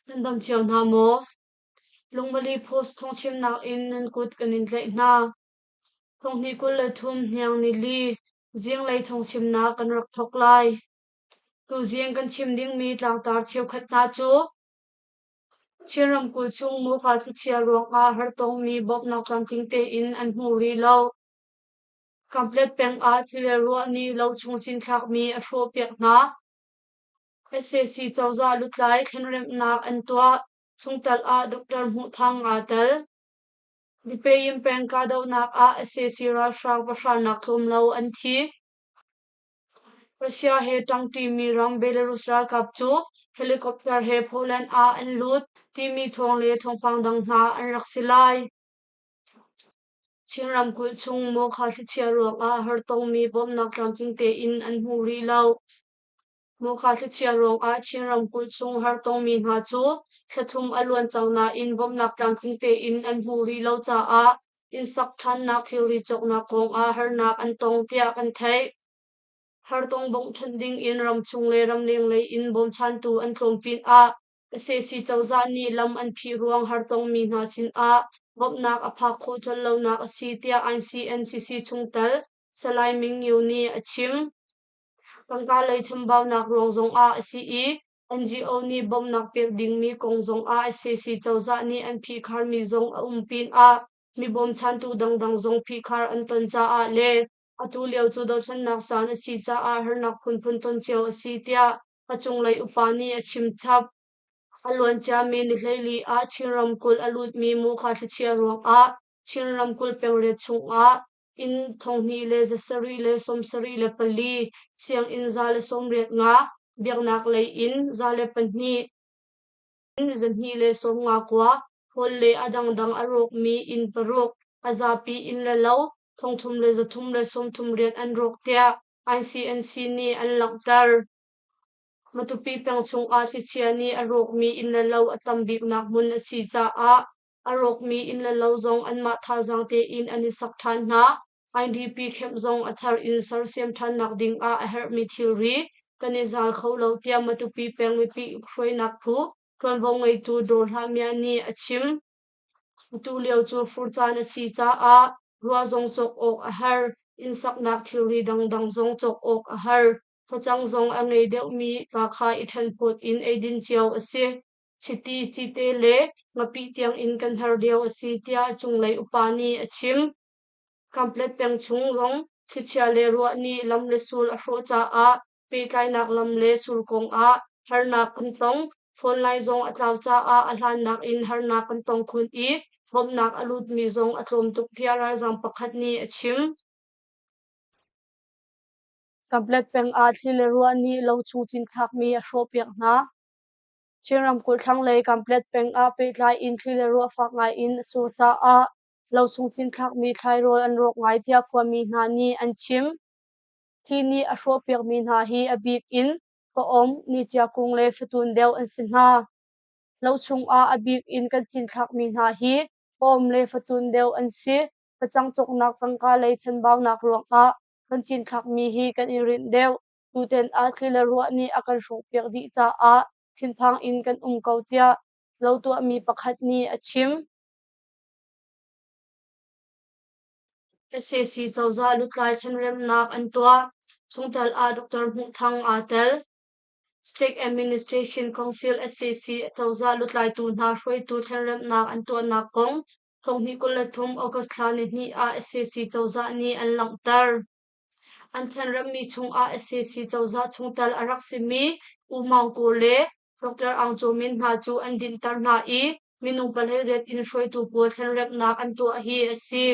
Nandam chiao na mo, lungmali post Thawngchimnak in nan kut kanin tlai na. Thawng ni kul le thum Hniang ni li, Zinglei Thawngchimnak kan rak thok lai. Tu zieng kan chim ding mi tlang tar chiao khat na chu. Chiram kul chung mu kha thi chia ruang a har tong mi bop nak tlang ting te in an mu ri lau. Komplet peng a thile ruwa ni lau chung chin thak mi a shro piak na. SAC chawza lutlai khenrem nak an tua chungtal a Dr. Hmuthang a tel. Dipeyim peng ka daw nak a SAC ra shrang pasar nak thum lau an thi. Russia he tang ti mi rang Belarus ra kap chu helicopter he Poland a an lut ti mi thong le thong pang dang na an raksilai. Chingram kul chung mo kha thi chia ruang a har tong mi bom nak tlang king te in an mu ri lau. Mo kha thi chia ruang a chinram kul chung har tong mi na chu thathum aluan chang na in bom nak tlang king te in an mu ri lau cha a in sak than nak thil ri chok na kong a har nak an tong tia kan thai. Har tong bong than ding in ram chung le ram leng le in bom chan tu an tlom pin a SAC chawza ni lam an phi ruang har tong mi na sin a bop nak a phak kho chon lo nak a si tia NCC chungtal salai ming yu ni a chim pangka lei chambau nak rong zong a si i NGO ni bom nak pek ding mi kong zong a SAC chawza ni an phi khar mi zong a pin a mi bom chan tu dang dang zong phi khar an ton cha a le atu leo chu do than nak san a si cha a har nak phun phun ton cheu a si tia a chung lei upani a chim chap alwan cha me ni hlei a chinram kul alut mi mu kha thi chia ruang a chinram kul pengre chung a in thong ni le zasari le somsari le pali siang in za le som riat nga biak nak lei in za le panni in zanhi le som nga kwa hol le adang dang arok mi in parok azapi in le lau thong thum le zathum le som thum riat an rok tia ICNC ni an laktar matupi peng chung a thi chia ni arok mi in le lau atam bik nak mun a si cha a arok mi in le lau zong an ma tha jang te in ani sak than na IDP khem zong athar in sar siam than nak ding a her mi thil ri kani zal kho lo tia matupi peng mi pi khroi nak phu ton bong ngei tu dor ha mia ni achim tu leo chu fur chan a si cha a ruwa zong chok ok a har in sak nak thil ri dang dang zong chok ok a har phachang zong a ngei deuh mi ka kha I than phut in eidin chiao a si chiti chite le ngapi tiang in kan har deu a si tia chung lei upani achim komplet peng chung rong khichia le ruwa ni lam le sul a hro cha a pe tlai nak lam le sul kong a har nak kan tong phone lai zong a tlaw cha a hlan nak in har nak kan tong khun I bom nak alut mi zong a tlom tuk thia rar zang pakhat ni achim komplet peng a thile ruwa ni lo chung chin thak mi a hro piak na chinram kul thang lei komplet peng a pe tlai in thile ruwa fak ngai in sur cha a lo chung chin thak mi thlai rol an rok ngai tia phwa mi hna ni an chim thi ni a hro piak mi hna hi a bik in ko om ni chia kung le fatun deu an sin hna lo chung a bik in kan chin thak mi hna hi om le fatun deu an si pachang chok nak pangka lei chan baw nak ruang a kan chin thak mi hi kan in rin deu tu ten a thile ruwa ni a kan hrong piak di cha a thin phang in kan kau tia lo tu mi pakhat ni a chim SAC chawza lutlai thanrem nak an tua chungtal a Dr. Hmuthang a tel State Administration Council SAC chawza lutlai tu hna hroi tu thanrem nak an tua nak kong thong ni kul la thum August thlani ni a SAC chawza ni an langtar an thanrem mi chung a SAC chawza chungtal arak simi umang ko le Dr. Angchomin hna chu an din tar hna I minung palhei ret in hroi tu pu thanrem nak an tua hi asi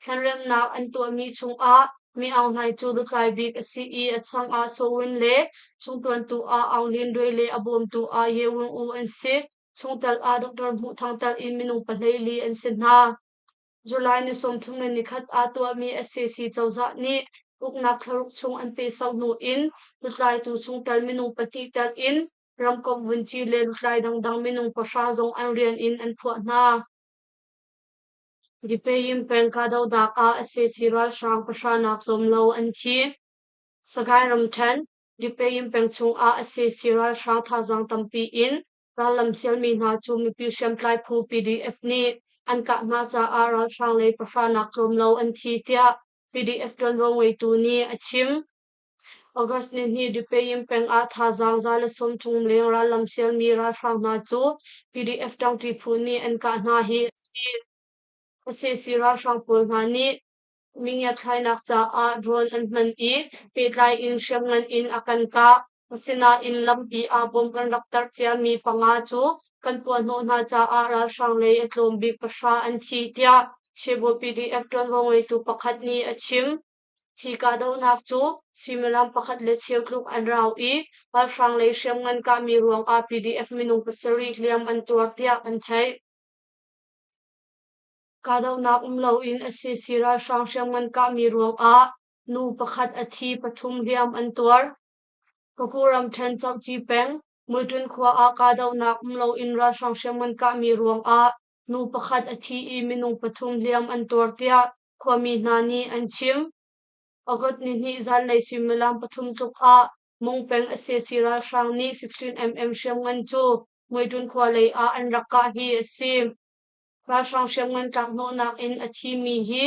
thanrem nak an tua mi chung a mi ang hnai chu lutlai bik a si I a chang a sowin le chungtuan tu a anglin doi le abom tu a yewung u an si chungtal a Dr. Hmuthang tal in minung palhei li an sin hna July ni som thum ni khat a tua mi SAC chawza ni uknak tharuk chung an pe sau nu in lutlai tu chungtal minung pati tal in ramkom vunchi le lutlai dang dang minung pasha zong an rian in an phua hna Dipeyim peng ka daw dak a SAC ral shrang pasha nak lom lo an thi sagai ram then dipeyim peng chung a SAC ral shrang tha zang tampi in ralam selmi na chu mi pi shem tlai phu PDF ni an ka na cha ara thang le prana klom lo an thi tia PDF don wong wei tu ni achim August ni di payim peng a tha zang za le som thung leng ralam selmi ra thang na chu PDF dang ti phu ni an ka na hi ase sira thang pul na ni mingyat khai nak cha a drone an man I pe tlai in shem ngan in akan ka asina in lampi a bom kan raktar chia mi panga chu kan puan no na cha a ra sang le atlom bi pasha an thi tia shebo PDF don wongwei tu pakhat ni achim hi ka do nak chu simulam pakhat le cheukluk an rau I wal sang le shem ngan ka mi ruang a PDF minung pasari hliam an tur tia an thai Kadaw na lo in ase sira sang shem ngan ka mi ruang a nu pakhat athi pathum hliam an tur kakuram then chau chi peng mudun khwa a kadaw na lo in ra sang shem ngan ka mi ruang a nu pakhat athi I minung pathum hliam an tur tia khwa mi na ni an chim agot ni ni zan nei simulam pathum tuk a mong peng ase sira sang ni 16mm shem ngan chu mudun khwa le a an rakka hi asim Ra sang shem ngan tak no nak in athi mi hi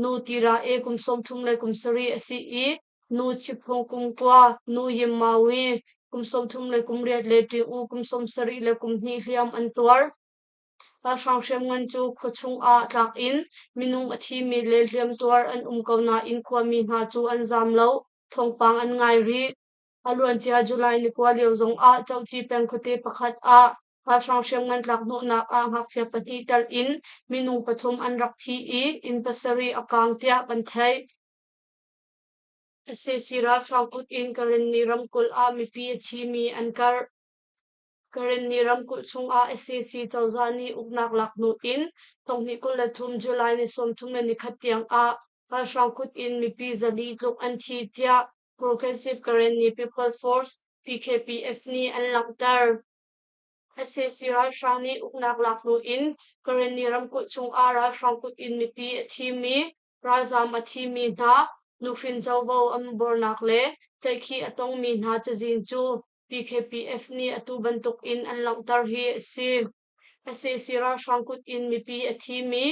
nu tira e kum som thung le kum sari asi I nu chipong kum kwa nu yim mawi kum som thung le kum riat le ti u kum som sari le kum ni hliam an tuar Ra sang shem ngan chu khuchung a tak in minung athi mi le hliam tuar an kaw na in khwa mi na chu an zam lo thong pang an ngai ri aluan chia July ni kwa leo zong a chau chi peng khote pakhat a Ra sang shem ngan tlak no na a ngak chia pati tal in minung pathum an rak thi I in pasari akang tia kan thai ase sira sang ut in karen ni ramkul a mi pi chi mi an karen ni ramkul chung a ase si chawzani uknak lak no in thong ni kul la thum July ni som thum ni khatiang a Ra sang kut in mi pi zali tluk an thi tia progressive karen ni people force PKPF ni an langtar ase sira sang ni uknak lak no in karen ni ramkul chung a ra sang kut in mi pi athi mi razam athi mi na nufin chawbo am bornak le taikhi atong mi na chajin chu PKPF ni atu bantuk in an langtar hi ase sira sang kut in mi pi athi mi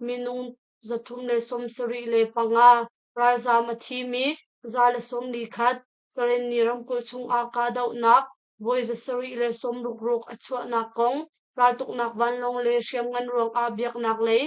minung zathum le somsari le panga razam athi mi zale som li khat karen ni ramkul chung a ka dau nak boys sari le som ruk ruk achwa na kong ratuk nak van long le shem ngan ruang a biak nak le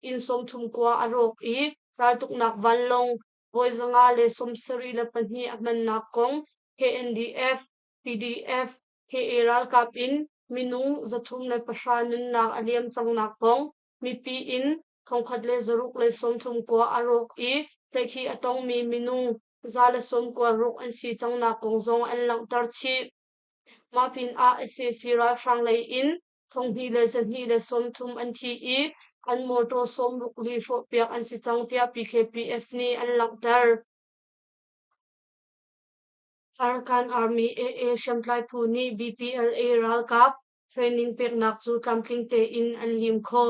in som thum kwa arok I ratuk nak van long boys nga le som sari le panhi aman nak kong KNDF PDF KARAL kap in minung zathum le pashanun nak aliam chang nak kong mi pi in thongkhat le zaruk le som thum kwa arok I tekhi atong mi minung zala som kwa ruk an si chang na kong zong an lang tar chi ma pin a ase sira sang lei in thong hi le zan hi le som thum an thi I an moto som ruk li fo piak an si chang tia PKPF ni an lang tar Arakan Army AA Shamtlai Puni BPLA Ral Cup training pek nak chu tlamtling te in an lim kho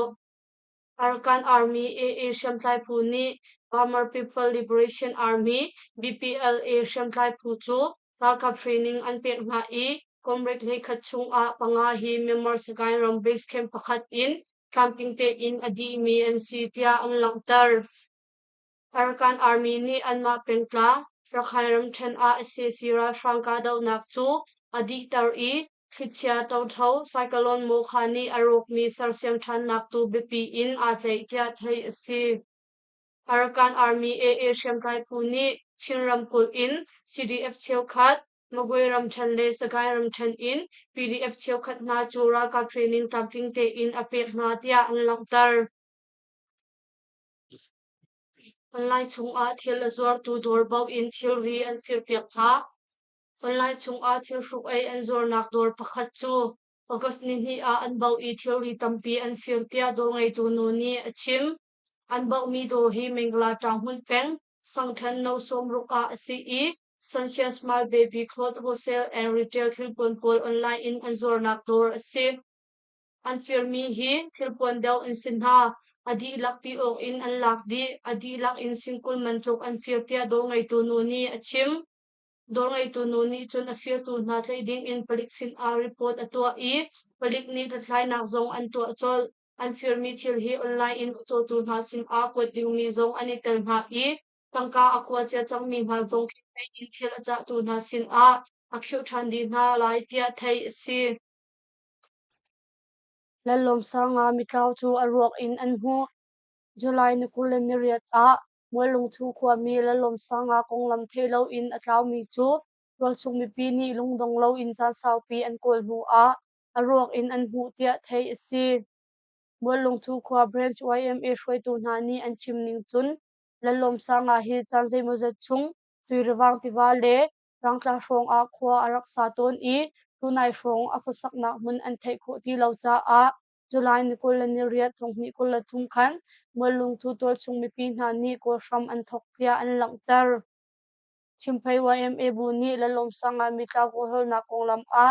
Arakan Army AA Shamtlai Puni Farmer People Liberation Army BPLA Shamtlai Pu chu Ral Cup training an pek na I Comrade Hei Khatchung a panga hi member sakai ram base camp pakhat in camping te in adi mi an si tia an langtar Arakan Army ni an ma pengtla Rakhairam then a ase sira Franka daw nak chu adi tar I khitchia taw thau cyclone mo khani arok mi sarsiam than nak tu bepi in a tlai tia thai ase Arakan Army AA Shamkai Puni Chinram Kul in CDF Chewkhat Magweram Than le Sagairam Than in PDF Chewkhat na chura ka training tamping te in apek na tia an langtar Online chung a thil azor tu dor bau in thil ri an fir piak ha Online chung a thil hruk ei an zor nak dor pakhat chu August ni ni a an bau I thil ri tampi an fir tia do ngai tu no ni achim an bau mi do hi mengla tang hun peng sangthan no som ruk a asi I Sunshine Smart Baby Cloth Wholesale and Retail thil pon pol online in an zor nak dor asi an fir mi hi thil pon deu in sin ha adi lak ti ok in an lak di adi lak in singkul mantluk an fir tia do ngai tu no ni achim Dorngai tu no ni chun a fear tu na thei ding in palik sin a report atua I palik ni the thlai nak zong an tu chol an fear mi thil hi online in cho tu na sin a kwat ding mi zong ani tel na I tangka akwa cha chang mi ma zong ki thei in thil acha tu na sin a akhiu than di na lai tia thei si lalom sanga mi tlau chu aruak in an hu July ni kulen ni riat a molung thu khwa mi lalom sanga konglam thelo in atlaw mi chu wal sung mi pi ni lungdong lo in cha sau pi an kol hu a aruak in an hu tia thei si molung thu khwa branch YMA hroi tu na ni an chim ning chun lalom sanga hi chanjei mo za chung tui rawang ti wa le rangtla hrong a khwa arak sa ton I tunai hrong a khusak na mun an thei kho ti lo cha a July ni kulen ni riat thong ni kul la thum khan molung thu tol chung mi pi na ni ko ram an thok tia an lang tar chimphai YMA bu ni lalom sanga mi tla ko hol na konglam a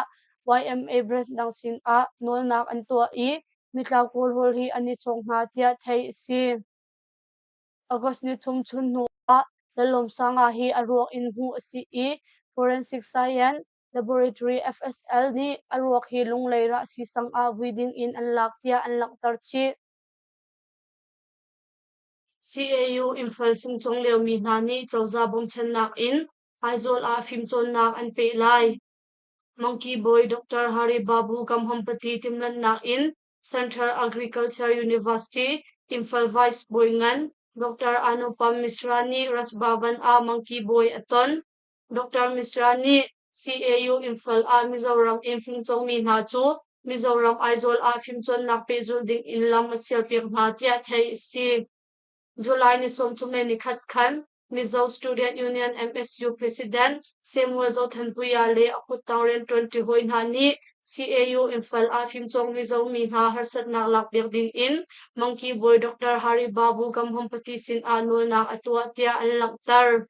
YMA branch dang sin a nol nak an to I mi tla ko hol hi ani chong na tia thei si August ni thum chun nu a lalom sanga hi aruak in hu si I forensic science laboratory FSL ni aruak hi lunglei ra si sang a within in an lak tia an lang tar chi CAU Imphal Phung Chong Leo Mi Na Ni Chawza Bom Chen Nak In Aizol A Phim Chon Nak An Pe Lai Monkey Boy Dr. Hari Babu Kamhampati Timlan Nak In Central Agriculture University Imphal Vice Boy Ngan Dr. Anupam Misrani Rasbavan A Monkey Boy Aton Dr. Misrani CAU Imphal A Mizoram In Phung Chong Mi Na Chu Mizoram Aizol A Phim Chon Nak Pe Zul Ding In Lam Asial Pek Na Tia Thei Si July ni som chume ni khat khan Mizo Student Union MSU President Samuel Zothanpuya le akut tangren 20 hoi na ni CAU Imphal a Phim Chong Mizo mi na harsat nak lak bek ding in Monkey Boy Dr. Hari Babu Kamhampati sin anul nak atua tia an laktar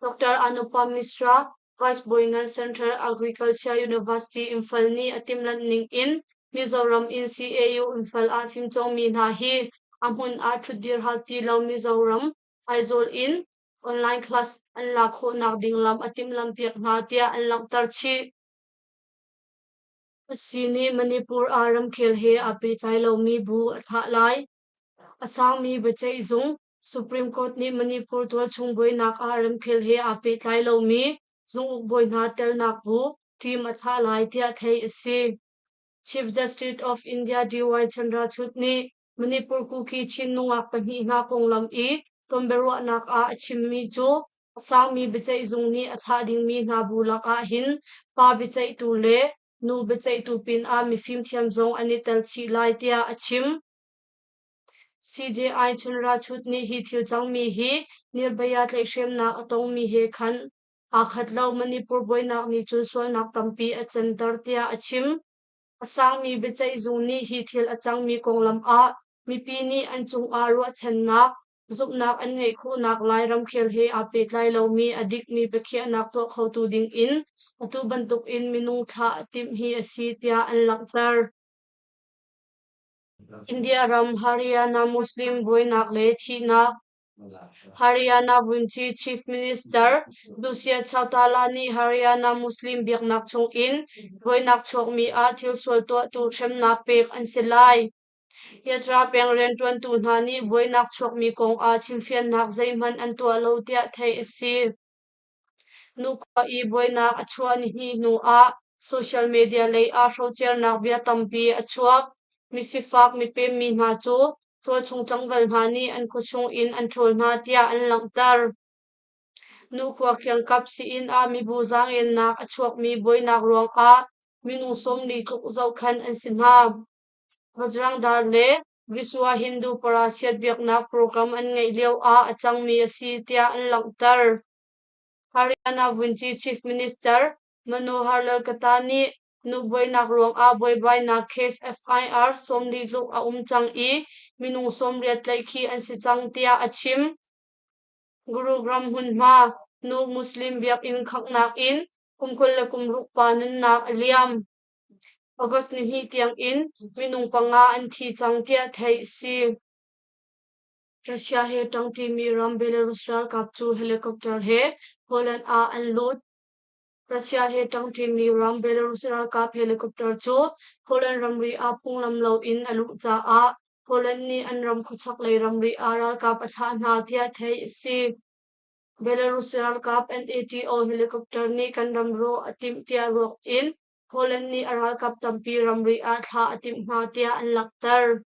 Dr. Anupam Misra Vice Boyngan Central Agriculture University Imphal ni atimlan ning in Mizoram in CAU Imphal a Phim Chong mi na hi amun a thudir hati lo Mizoram aizol in online class an lakho nak ding lam atim lam piak na tia an laktar chi Sini Manipur aram khel he ape tai lo mi bu atha lai asang mi bachai zung Supreme Court ni Manipur tol chung boy nak aram khel he ape tai lo mi zung boy na tel nak bu team atha lai tia thei ase Chief Justice of India D.Y. Chandrachud ni Manipur ku ki chin nunga pani na konglam I tomberwa nak a achim mi chu asang mi bachai zung ni atha ding mi na bulak a hin pa bachai tu le nu bachai tu pin a mi phim thiam zong ani tel chi lai tia achim CJI Chandrachud ni hi thil chang mi hi nirbaya tlai shem na atong mi he khan a khatlau Manipur boy nak ni chul swal nak tampi a chantar tia achim asang mi bechai zung ni hi thil achang mi konglam a mi pi ni an chung a ru chan nak zup nak an ngei khu nak lai ram khel he a pe tlai lo mi adik mi bekhia nak to khau tu ding in atu bantuk in minung tha atim hi asi tia an laktar India ram Haryana Muslim boy nak le thi nak Haryana Vunchi Chief Minister Dusia Chautalani Haryana Muslim biak nak chung in boy nak chok mi a thil sol to tu them nak pek an selai Yatra peng ren tuan tu na ni boy nak chok mi kong a chimfian nak zaiman an to lo tia thei asi nu kwa I boy nak achua ni ni nu a social media lei a showcher nak bia tampi achuak mi sifak mi pe mi na chu to chung tangwal na ni an khu chung in an thol na tia an langtar nu kwa kyang kap si in a mi bu zang en nak achuak mi boy nak ruang a minu som li tuk zau khan an sinha Bajrang Dal le Viswa Hindu Parashat biak nak program an ngei leo a achang mi asi tia an langtar Haryana Vunchi Chief Minister Manohar Lal Katani Nuboy nak ruang a boy bay nak case FIR somli luk a chang I minung somriat lai khi an si chang tia achim Gurugram Hunma nu Muslim biak in khak nak in kumkul le kumruk panun nak aliam August ni hi tiang in minung panga an thi chang tia thei si Russia he tang ti mi ram Belarus ral kap chu helicopter he Poland an lut Russia he tang team ni ram Belarus ral kap helicopter chu Poland ramri a punglam lo in alu cha a Poland ni an ram khuchak lei ramri a ral kap atha na tia thei si Belarus ral kap NATO helicopter ni kan ramro atim tia rok in Poland ni aral kap tampi ramri a tha atim na tia an laktar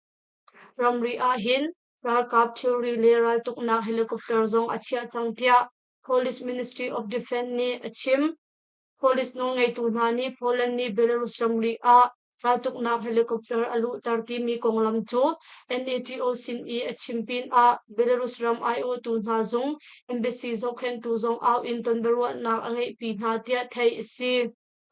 ramri a hin ral kap theory le ral tukna helicopter zong achia changtia Polish Ministry of Defense ni achim Police no ngay tunani Poland ni Belarus ramri a ratuk na helicopter alu tarti mi konglam chu NATO sin I achimpin a Belarus ram IO tunha zong embassy zokhen tu zong au in tonberwa na angai pi na tia thai si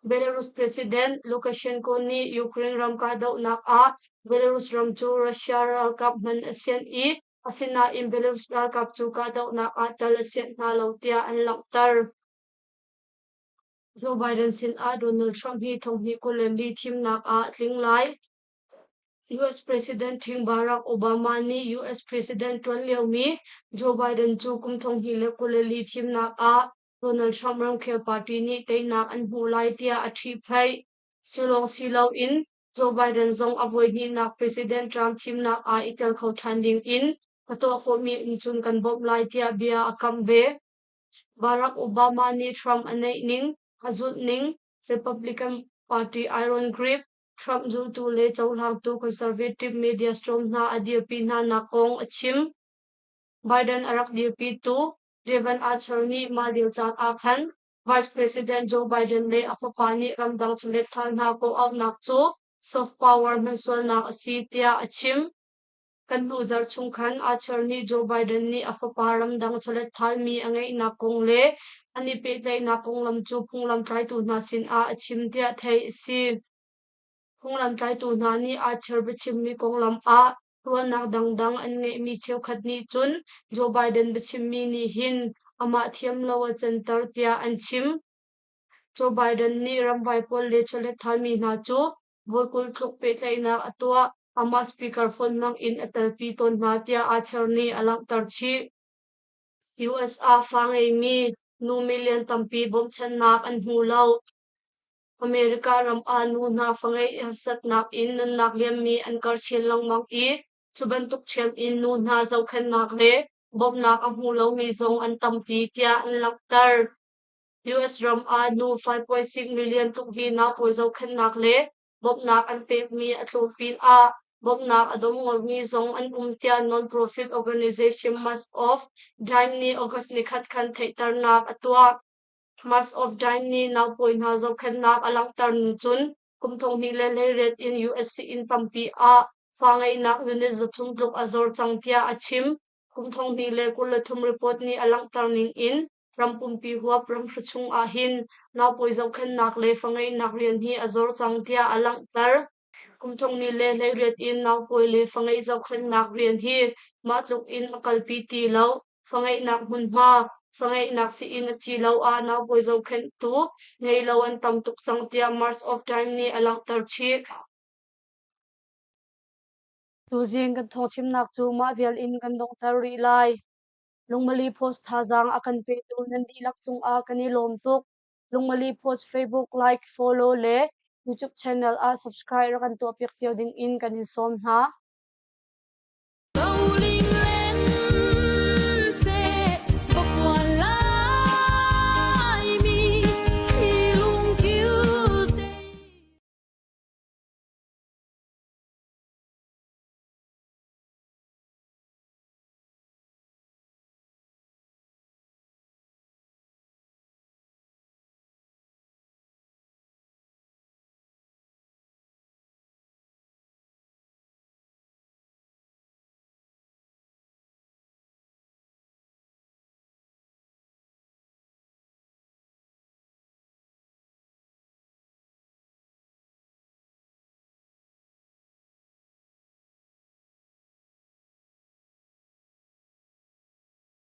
Belarus President Lukashenko ni Ukraine ram ka dau na a Belarus ram chu Russia ral kap man asian I asina in Belarus ral kap chu ka dau na a tal asian na lautia an laktar Joe Biden sin a Donald Trump hi thong hi Zinglei Thawngchimnak a Zinglei US President Thing Barack Obama ni US President Tuan Liao mi Joe Biden chu kum thong hi le Zinglei Thawngchimnak a Donald Trump ram khel party ni teinak an hu lai tia a thi phai chulong silo in Joe Biden zong avoi ni nak President Trump thimnak a itel kho thanding in pato kho mi chun kan bob lai tia bia akam ve Barack Obama ni Trump anei ning hazut ning Republican Party Iron Grip Trump zu tu le chawlang tu conservative media storm na adir pi na nakong achim Biden arak dir pi tu Devon Archer ni Malil Chan Akhan Vice President Joe Biden le afapani ramdang chulet thal na ko out nak chu soft power manswal na asitia achim kan nu zar chung khan Archer ni Joe Biden ni afaparam dang chulet thal mi angai na kong le ani pe dai na kong lam chu phunglam tlai tu na sin a achim tia thei si phunglam tlai tu na ni Archer bichim mi kong lam a tuan nak dang dang an nge mi cheu khat ni chun Joe Biden bichim mi ni hin ama thiam lawa chantar tia an chim Joe Biden ni ramwai pol le chulet thal mi na chu voikul thluk pe tlai na atwa ama speaker phone mang in atal pi ton na tia Archer ni alang tar chi US a fangai mi nu million tampi bom chan nak an hu lo America ram a nu na fangai hafsat nak in nun nak liam mi an kar chil long mang I chuban tuk chem in nu na zau khan nak le bom nak an hu lo mi zong an tampi tia an laktar US ram a nu 5.6 million tuk hi na poi zau khan nak le bom nak an pek mi atlo pin a bom nak adom ngol mi zong an tia non-profit organization Mass of Dime ni August ni khat khan theitar nak atwa Mass of Dime ni now point ha zau khan nak alang tar nu chun kum thong ni le le red in USC in tampi a fangai nak unit zathum tluk azor changtia achim kum thong ni le kulathum report ni alang tar ning in rampumpi huap ram hruchung a hin now poi zau khan nak le fangai nak rian hi azor changtia alang tar kum thong ni le le red in now poi le fangai zau khan nak rian hi matluk in akalpi ti lo fangai nak mun ma fangai nak si in si lo a now poi zau khan tu nei lo an tam tuk changtia Mars of Time ni alang tar chi tu jing kan Thawngchimnak chu ma vial in kan dong tar ri lai lungmali post thazang akan pe tu nan di lak chung a kani lom tuk lungmali post Facebook like follow le YouTube channel a subscribe kan to pek chiao ding in kan in som ha